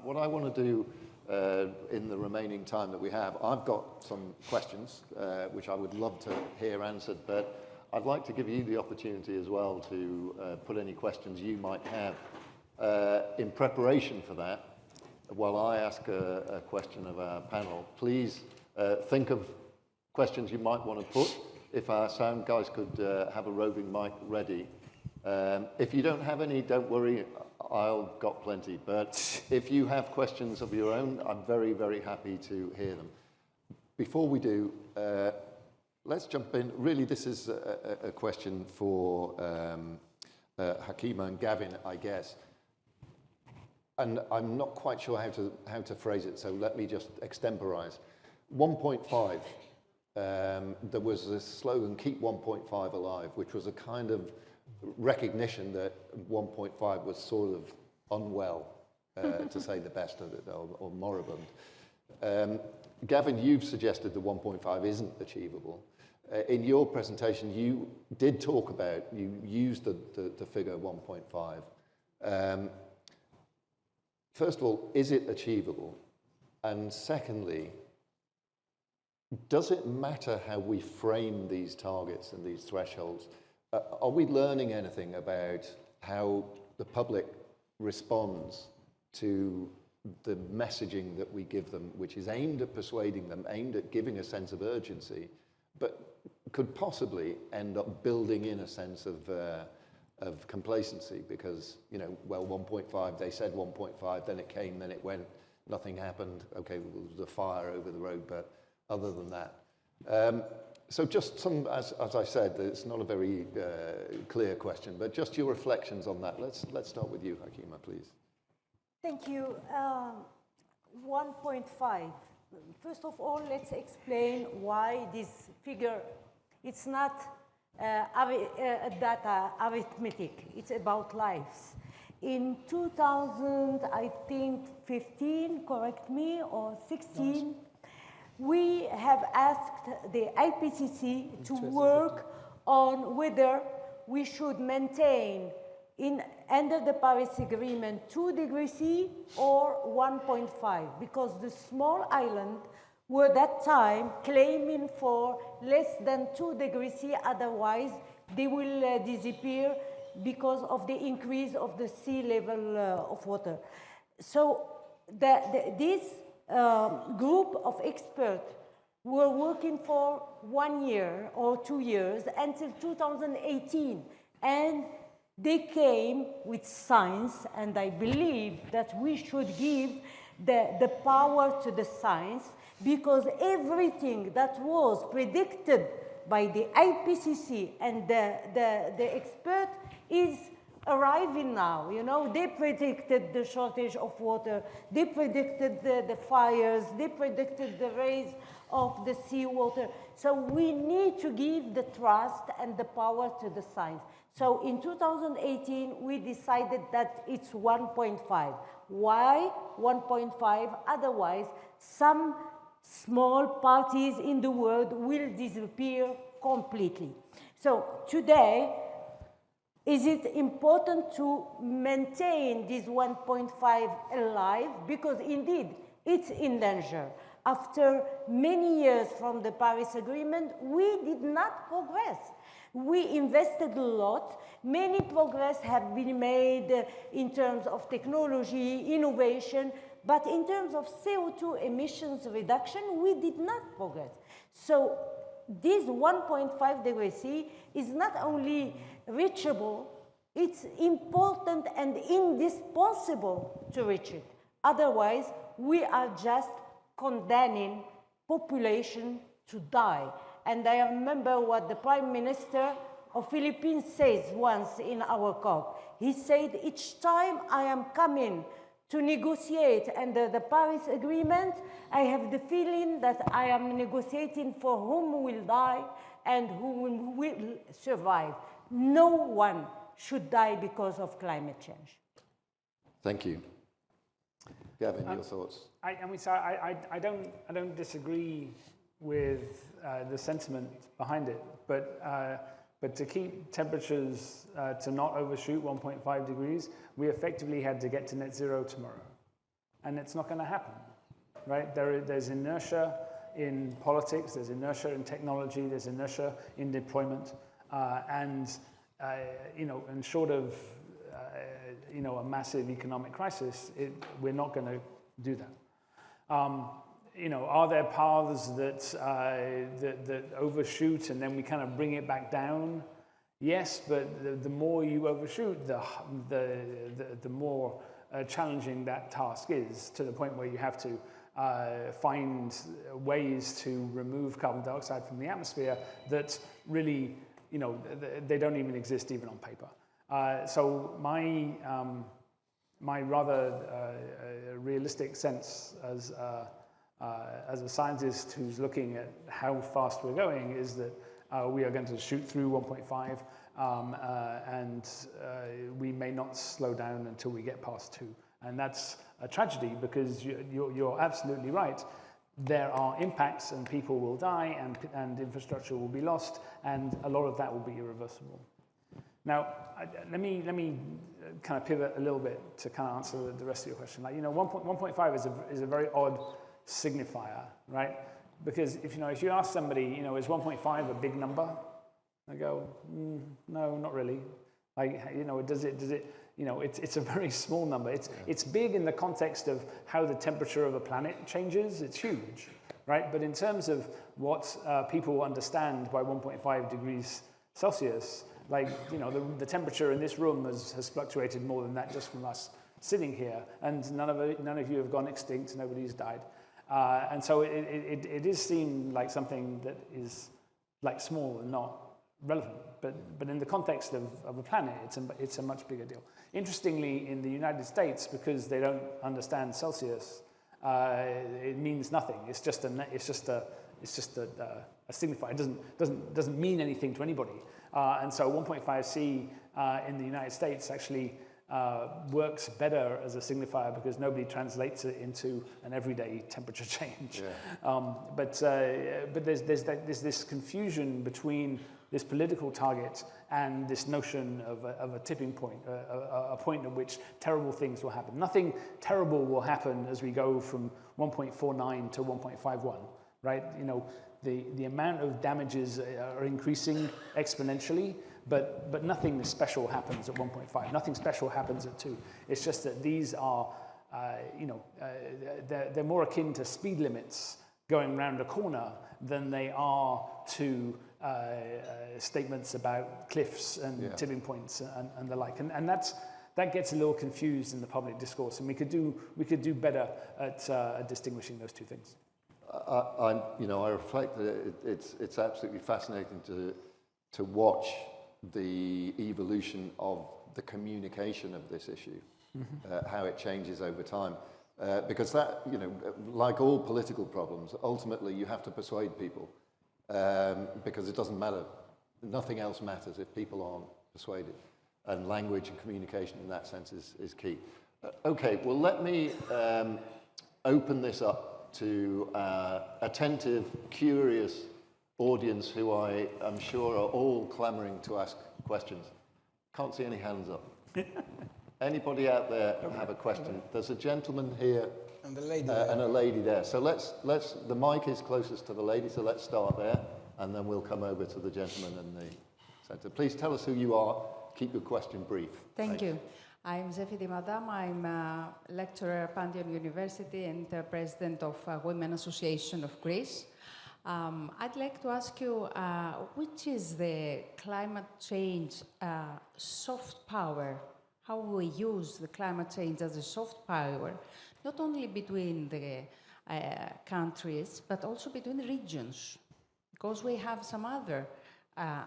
What I want to do in the remaining time that we have, I've got some questions which I would love to hear answered, but I'd like to give you the opportunity as well to put any questions you might have in preparation for that. While I ask a question of our panel, please think of questions you might want to put. If our sound guys could have a roving mic ready. If you don't have any, don't worry, I've got plenty. But if you have questions of your own, I'm very, very happy to hear them. Before we do, let's jump in. Really, this is a question for Hakima and Gavin, I guess. And I'm not quite sure how to phrase it, so let me just extemporize. 1.5, there was this slogan, keep 1.5 alive, which was a kind of recognition that 1.5 was sort of unwell, to say the best of it, or moribund. Gavin, you've suggested that 1.5 isn't achievable. In your presentation, you did talk about, you used the figure 1.5. First of all, is it achievable? And secondly, does it matter how we frame these targets and these thresholds? Are we learning anything about how the public responds to the messaging that we give them, which is aimed at persuading them, aimed at giving a sense of urgency, but could possibly end up building in a sense of complacency because, you know, well, 1.5, they said 1.5, then it came, then it went, nothing happened. Okay, well, there was a fire over the road, but other than that. So just some, as I said, it's not a very clear question, but just your reflections on that. Let's start with you, Hakima, please. Thank you. 1.5. First of all, let's explain why this figure, it's not data arithmetic, it's about lives. In 2000, I think 15, correct me, or 16, we have asked the IPCC to work on whether we should maintain under the Paris Agreement 2 degrees C or 1.5, because the small island were that time claiming for less than 2 degrees C, otherwise they will disappear because of the increase of the sea level of water. So this group of experts were working for 1 year or 2 years until 2018, and they came with science, and I believe that we should give the power to the science, because everything that was predicted by the IPCC and the expert is arriving now. You know, they predicted the shortage of water, they predicted the fires, they predicted the rise of the seawater. So we need to give the trust and the power to the science. So in 2018, we decided that it's 1.5. Why 1.5? Otherwise, some small parties in the world will disappear completely. So today, is it important to maintain this 1.5 alive? Because indeed, it's in danger. After many years from the Paris Agreement, we did not progress. We invested a lot. Many progress have been made in terms of technology, innovation, but in terms of CO2 emissions reduction, we did not progress. So this 1.5 degrees C is not only reachable, it's important and indispensable to reach it. Otherwise, we are just condemning population to die. And I remember what the Prime Minister of Philippines says once in our COP. He said, each time I am coming to negotiate under the Paris Agreement, I have the feeling that I am negotiating for whom will die and who will survive. No one should die because of climate change. Thank you. Gavin, your thoughts? I don't disagree with the sentiment behind it, but to keep temperatures to not overshoot 1.5 degrees, we effectively had to get to net zero tomorrow. and it's not going to happen, right? There's inertia in politics, there's inertia in technology, there's inertia in deployment, and short of a massive economic crisis, we're not going to do that. Are there paths that overshoot and then we kind of bring it back down? Yes, but the more you overshoot, the more challenging that task is, to the point where you have to find ways to remove carbon dioxide from the atmosphere that really, they don't even exist even on paper. So my rather realistic sense as a scientist who's looking at how fast we're going is that we are going to shoot through 1.5 and we may not slow down until we get past 2. And that's a tragedy, because you're absolutely right. There are impacts and people will die and infrastructure will be lost, and a lot of that will be irreversible. Now, let me kind of pivot a little bit to kind of answer the rest of your question. 1.5 is a very odd signifier, right? Because if you ask somebody, is 1.5 a big number? They go, no, not really. Does it? It's a very small number. It's big in the context of how the temperature of a planet changes. It's huge, right? But in terms of what people understand by 1.5 degrees Celsius, the temperature in this room has fluctuated more than that just from us sitting here, and none of you have gone extinct. Nobody's died. And so it is seen like something that is small and not relevant, but in the context of a planet, it's a much bigger deal. Interestingly, in the United States, because they don't understand Celsius, it means nothing. It's just a signifier. It doesn't mean anything to anybody. And so 1.5 C in the United States actually works better as a signifier, because nobody translates it into an everyday temperature change. Yeah. But there's this confusion between this political target and this notion of a tipping point, a point at which terrible things will happen. Nothing terrible will happen as we go from 1.49 to 1.51, right? The amount of damages are increasing exponentially, but nothing special happens at 1.5. Nothing special happens at 2. It's just that these are, they're more akin to speed limits going around a corner than they are to statements about cliffs and tipping points and the like. And that gets a little confused in the public discourse, and we could do better at distinguishing those two things. I reflect that it's absolutely fascinating to watch the evolution of the communication of this issue, how it changes over time, because that, like all political problems, ultimately you have to persuade people, because it doesn't matter, nothing else matters if people aren't persuaded, and language and communication in that sense is key. Okay, well, let me open this up to attentive, curious audience who I am sure are all clamoring to ask questions. Can't see any hands up. Anybody out there have a question? There's a gentleman here and a lady there. So the mic is closest to the lady, so let's start there, and then we'll come over to the gentleman in the center. Please tell us who you are. Keep your question brief. Thank you. I'm Zefidi Madam. I'm a lecturer at Pantheon University and president of Women Association of Greece. I'd like to ask you, which is the climate change soft power? How we use the climate change as a soft power, not only between the countries, but also between regions, because we have some other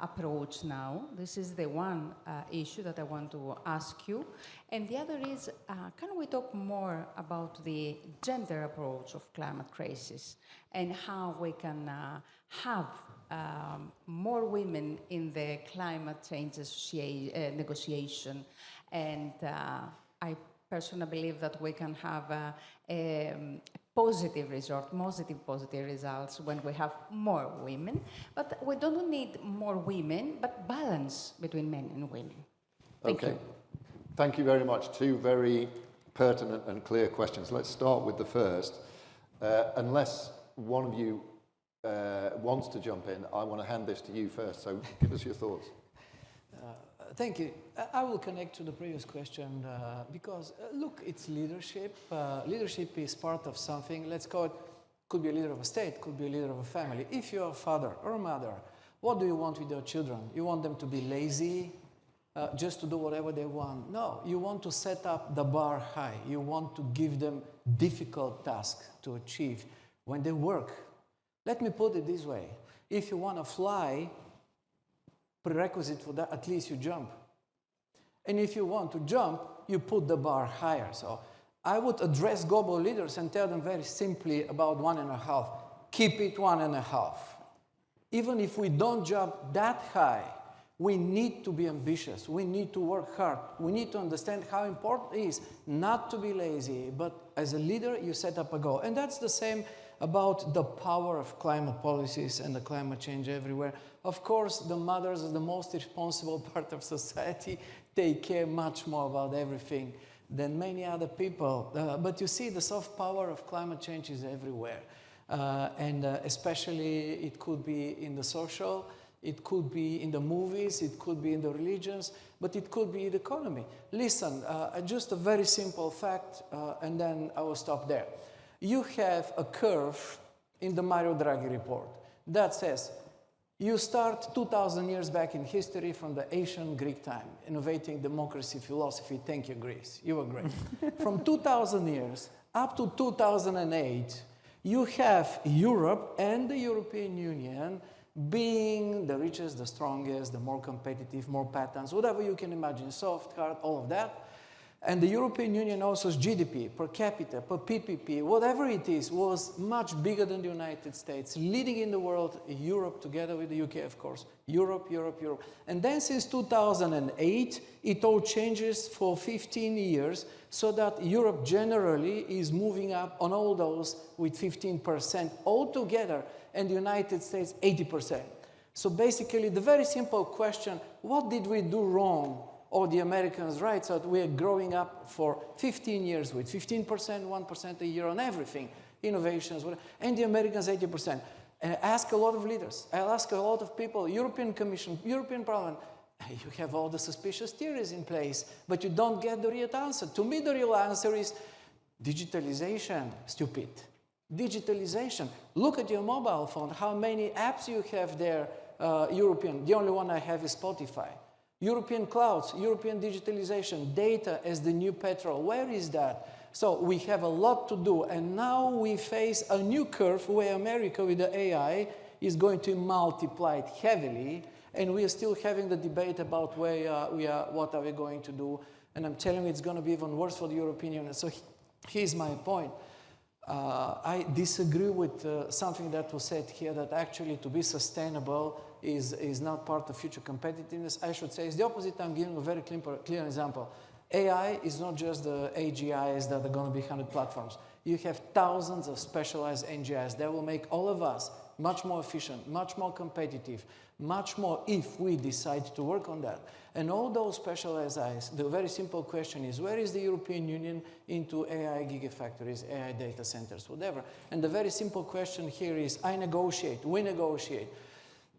approach now. This is the one issue that I want to ask you. And the other is, can we talk more about the gender approach of climate crisis and how we can have more women in the climate change negotiation? And I personally believe that we can have a positive results when we have more women. But we don't need more women, but balance between men and women. Thank you. Thank you very much. Two very pertinent and clear questions. Let's start with the first. Unless one of you wants to jump in, I want to hand this to you first, so give us your thoughts. Thank you. I will connect to the previous question because, look, it's leadership. Leadership is part of something. Let's call it, could be a leader of a state, could be a leader of a family. If you're a father or a mother, what do you want with your children? You want them to be lazy, just to do whatever they want? No, you want to set up the bar high. You want to give them difficult tasks to achieve when they work. Let me put it this way. If you want to fly, prerequisite for that, at least you jump. And if you want to jump, you put the bar higher. So I would address global leaders and tell them very simply about 1.5. Keep it 1.5. Even if we don't jump that high, we need to be ambitious. We need to work hard. We need to understand how important it is not to be lazy, but as a leader, you set up a goal. And that's the same about the power of climate policies and the climate change everywhere. Of course, the mothers are the most responsible part of society. They care much more about everything than many other people. But you see, the soft power of climate change is everywhere. Especially it could be in the social, it could be in the movies, it could be in the religions, but it could be in the economy. Listen, just a very simple fact, and then I will stop there. You have a curve in the Mario Draghi report that says you start 2,000 years back in history from the ancient Greek time, innovating democracy philosophy. Thank you, Greece. You were great. From 2,000 years up to 2008, you have Europe and the European Union being the richest, the strongest, the more competitive, more patents, whatever you can imagine, soft, hard, all of that. And the European Union also's GDP, per capita, per PPP, whatever it is, was much bigger than the United States, leading in the world, Europe together with the UK, of course. Europe, Europe, Europe. And then since 2008, it all changes for 15 years, so that Europe generally is moving up on all those with 15% altogether, and the United States 80%. So basically, the very simple question, what did we do wrong? Or the Americans right, so that we're growing up for 15 years with 15%, 1% a year on everything, innovations, whatever, and the Americans 80%. And I ask a lot of leaders, I ask a lot of people, European Commission, European Parliament, you have all the suspicious theories in place, but you don't get the real answer. To me, the real answer is digitalization, stupid. Digitalization. Look at your mobile phone, how many apps you have there, European. The only one I have is Spotify. European clouds, European digitalization, data as the new petrol. Where is that? So we have a lot to do, and now we face a new curve where America with the AI is going to multiply it heavily, and we are still having the debate about where we are, what are we going to do, and I'm telling you it's going to be even worse for the European Union. So here's my point. I disagree with something that was said here, that actually to be sustainable is not part of future competitiveness. I should say it's the opposite. I'm giving a very clear example. AI is not just the AGIs that are going to be 100 platforms. You have thousands of specialized NGIs that will make all of us much more efficient, much more competitive, much more if we decide to work on that. And all those specialized eyes, the very simple question is, where is the European Union into AI gigafactories, AI data centers, whatever? And the very simple question here is, I negotiate, we negotiate.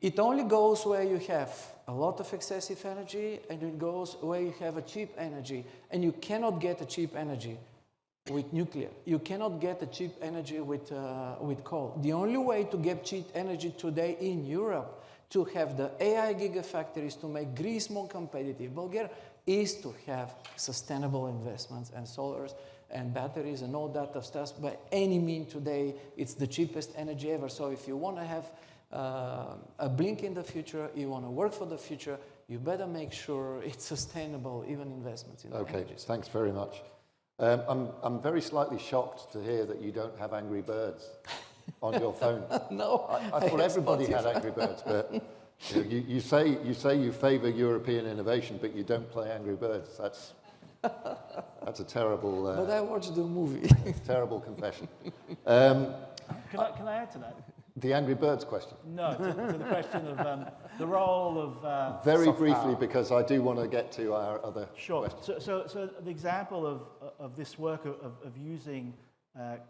It only goes where you have a lot of excessive energy, and it goes where you have a cheap energy. And you cannot get a cheap energy with nuclear. You cannot get a cheap energy with coal. The only way to get cheap energy today in Europe, to have the AI gigafactories, to make Greece more competitive, Bulgaria, is to have sustainable investments and solars and batteries and all that stuff. By any means today, it's the cheapest energy ever. So if you want to have a blink in the future, you want to work for the future, you better make sure it's sustainable, even investments in the energies. Okay, thanks very much. I'm very slightly shocked to hear that you don't have Angry Birds on your phone. No, I thought everybody had Angry Birds, but you say you favour European innovation, but you don't play Angry Birds. That's a terrible. But I watched the movie. Terrible confession. Can I add to that? The Angry Birds question. No, to the question of the role of Very soft briefly, power. because I do want to get to our other Sure. questions. So the example of this work of using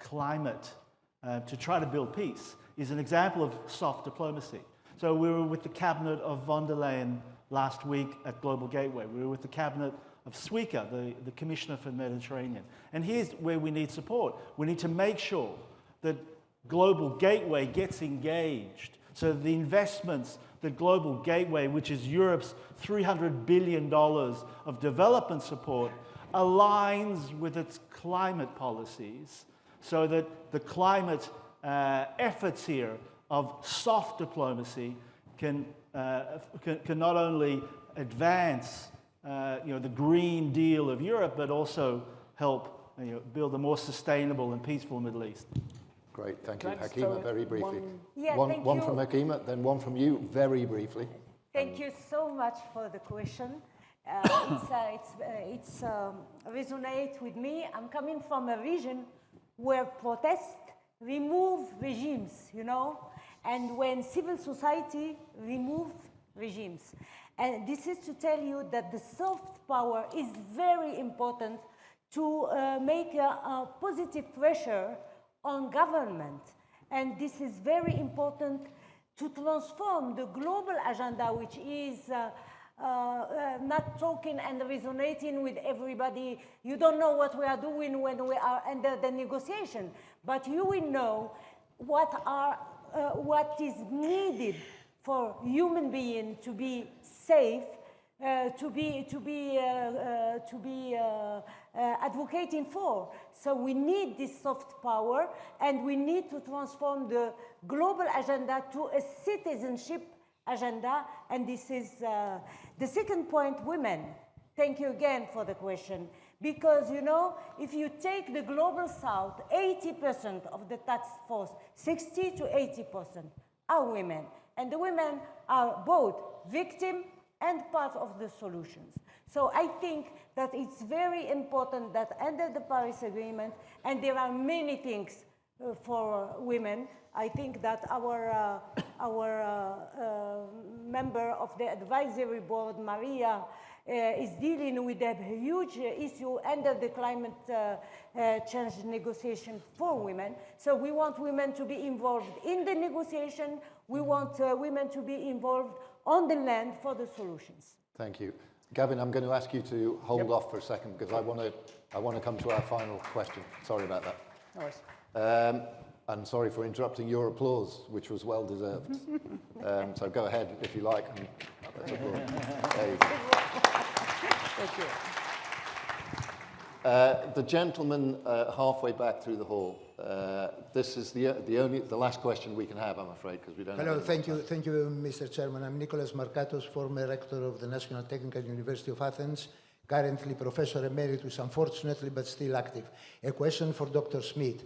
climate to try to build peace is an example of soft diplomacy. So we were with the cabinet of von der Leyen last week at Global Gateway. We were with the cabinet of Suica, the Commissioner for the Mediterranean. And here's where we need support. We need to make sure that Global Gateway gets engaged. So the investments that Global Gateway, which is Europe's $300 billion of development support, aligns with its climate policies so that the climate efforts here of soft diplomacy can not only advance the Green Deal of Europe, but also help build a more sustainable and peaceful Middle East. Great, thank you. Can I just Hakima, throw very briefly. Thank one you. from Hakima, then one from you, very briefly. Thank you so much for the question. It's resonate with me. I'm coming from a region where protests remove regimes, and when civil society remove regimes. And this is to tell you that the soft power is very important to make a positive pressure on government. And this is very important to transform the global agenda, which is not talking and resonating with everybody. You don't know what we are doing when we are under the negotiation, but you will know what is needed for human being to be safe, to be advocating for. So we need this soft power, and we need to transform the global agenda to a citizenship agenda. And this is the second point, women. Thank you again for the question. Because, if you take the global south, 80% of the task force, 60 to 80% are women. And the women are both victim and part of the solutions. So I think that it's very important that under the Paris Agreement, and there are many things for women, I think that our member of the advisory board, Maria, is dealing with a huge issue under the climate change negotiation for women. So we want women to be involved in the negotiation. We want women to be involved on the land for the solutions. Thank you. Gavin, I'm going to ask you to hold off for a second because I want to come to our final question. Sorry about that. No worries. I'm sorry for interrupting your applause, which was well deserved. So go ahead if you like. And let's applaud. There you go. Thank you. The gentleman halfway back through the hall. This is the last question we can have, I'm afraid, because we don't. Hello, thank you, Mr. Chairman. I'm Nicholas Markatos, former rector of the National Technical University of Athens, currently Professor Emeritus, unfortunately, but still active. A question for Dr. Schmidt.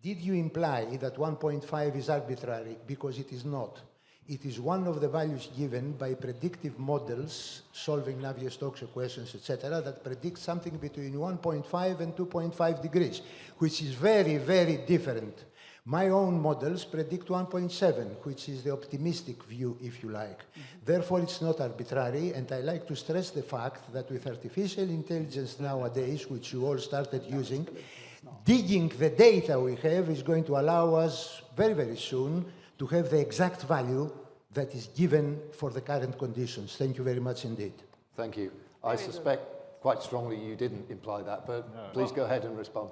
Did you imply that 1.5 is arbitrary? Because it is not. It is one of the values given by predictive models, solving Navier-Stokes equations, etc., that predict something between 1.5 and 2.5 degrees, which is very, very different. My own models predict 1.7, which is the optimistic view, if you like. Therefore, it's not arbitrary, and I like to stress the fact that with artificial intelligence nowadays, which you all started using, digging the data we have is going to allow us very, very soon to have the exact value that is given for the current conditions. Thank you very much indeed. Thank you. I suspect quite strongly you didn't imply that, but please go ahead and respond.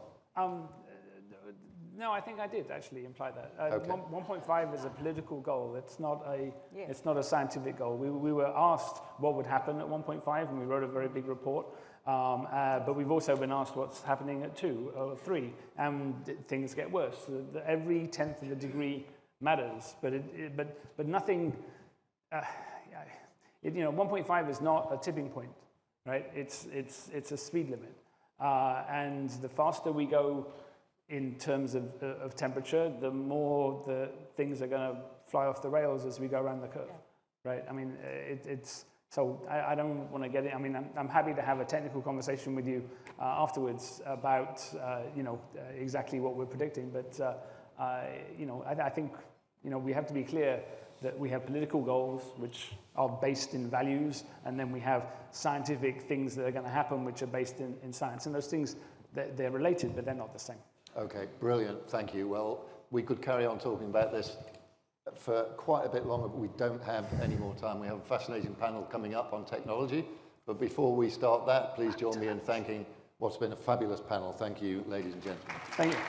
No, I think I did actually imply that. Okay. 1.5 is a political goal. It's not a scientific goal. We were asked what would happen at 1.5, and we wrote a very big report. But we've also been asked what's happening at 2 or 3, and things get worse. Every tenth of a degree matters, but nothing. 1.5 is not a tipping point, right? It's a speed limit, and the faster we go in terms of temperature, the more the things are going to fly off the rails as we go around the curve, right? I mean, so I don't want to get it. I mean, I'm happy to have a technical conversation with you afterwards about exactly what we're predicting, but I think we have to be clear that we have political goals which are based in values, and then we have scientific things that are going to happen which are based in science. And those things, they're related, but they're not the same. Okay, brilliant. Thank you. Well, we could carry on talking about this for quite a bit longer, but we don't have any more time. We have a fascinating panel coming up on technology. But before we start that, please join me in thanking what's been a fabulous panel. Thank you, ladies and gentlemen. Thank you.